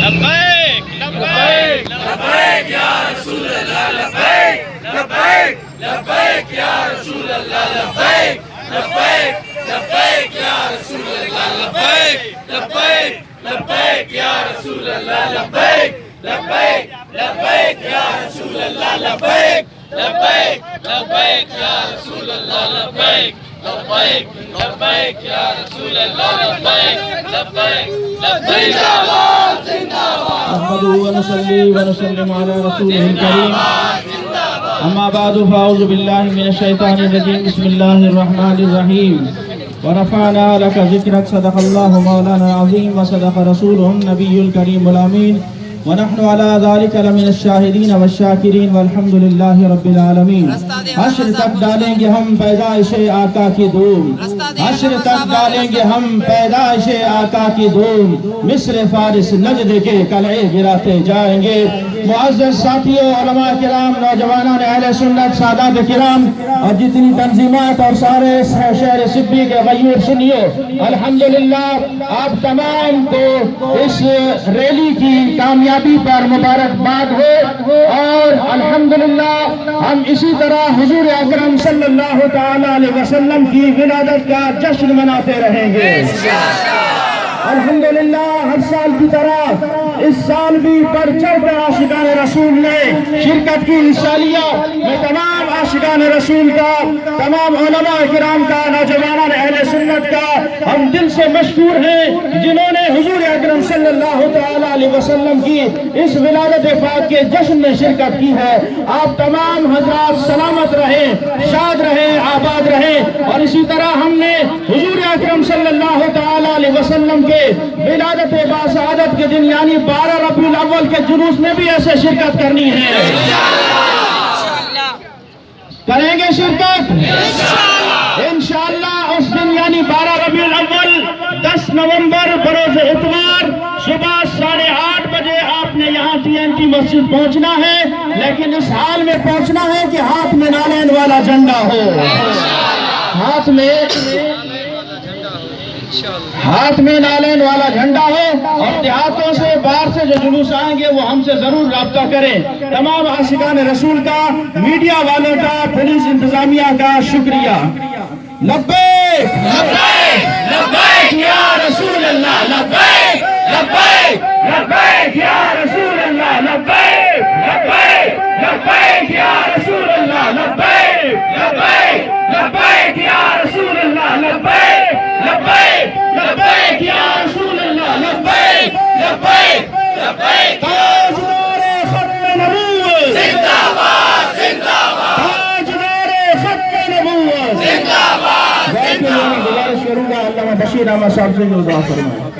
لبیک لبیک لبیک یا رسول اللہ لبیک لبیک لبیک یا رسول اللہ لبیک لبیک لبیک یا رسول اللہ لبیک لبیک لبیک یا رسول اللہ لبیک لبیک لبیک یا رسول اللہ لبیک لبیک لبیک یا رسول اللہ لبیک لبیک لبیک یا رسول اللہ لبیک لبیک لبیک نحمده ونصلي ونسلم على رسوله الكريم أما بعد فأعوذ بالله من الشيطان الرجيم بسم الله الرحمن الرحيم ورفعنا لك ذكرك صدق الله مولانا العظيم وصدق رسوله النبي الكريم الأمين ونحن على ذلك لمن الشاهدين والشاكرين والحمد لله رب العالمين حشر تک ڈالیں گے ہم پیدائش آقا کی دھوم حشر تک ڈالیں گے ہم پیدائش آقا کی دھوم مصر فارس نجد کے قلعے گراتے جائیں گے معزز ساتھیوں علماء کرام نوجوانان اہل سنت سادات کرام اور جتنی تنظیمات اور سارے شہر سبی کے غیور سنیو الحمدللہ آپ تمام کو اس ریلی کی کامیابی پر مبارکباد ہو اور الحمدللہ ہم اسی طرح حضور اکرم صلی اللہ تعالی علیہ وسلم کی ولادت کا جشن مناتے رہیں گے الحمدللہ ہر سال کی طرح اس سال بھی بڑھ چڑھ کر عاشقان رسول نے شرکت کی حصہ لیا میں تمام عاشقان رسول کا تمام علماء کرام کا نوجوانان اہل سنت کا ہم دل سے مشکور ہیں جنہوں نے حضور اکرم صلی اللہ تعالی علیہ وسلم کی اس ولادت پاک کے جشن میں شرکت کی ہے آپ تمام حضرات سلامت رہیں شاد رہیں آباد رہیں اور اسی طرح ہم نے حضور اکرم صلی اللہ تعالی علیہ وسلم کے ولادت باسعادت کے دن یعنی 12 ربیع الاول کے جلوس میں بھی ایسے شرکت کرنی ہے کریں گے شرکت انشاءاللہ اس دن یعنی 12 ربیع الاول 10 نومبر بروز اتوار صبح 8:30 بجے آپ نے یہاں TNT مسجد پہنچنا ہے لیکن اس حال میں پہنچنا ہے کہ ہاتھ میں نالین والا جھنڈا ہو ہاتھ میں نالین والا جھنڈا ہو اور دیہاتوں سے باہر سے جو جلوس آئیں گے وہ ہم سے ضرور رابطہ کریں تمام عاشقان رسول کا میڈیا والوں کا پولیس انتظامیہ کا شکریہ لبیک لبیک لبیک یا رسول اللہ لبیک لبیک لبیک یا رسول اللہ لبیک لبیک لبیک یا رسول اللہ لبیک لبیک لبیک یا رسول اللہ لبیک لبیک لبیک یا رسول اللہ لبیک لبیک لبیک تاجدار ختم نبوت زندہ باد زندہ باد تاجدار ختم نبوت زندہ باد زندہ باد گزارش کروں گا علامہ بشیر احمد صاحب سے دعا فرمائیں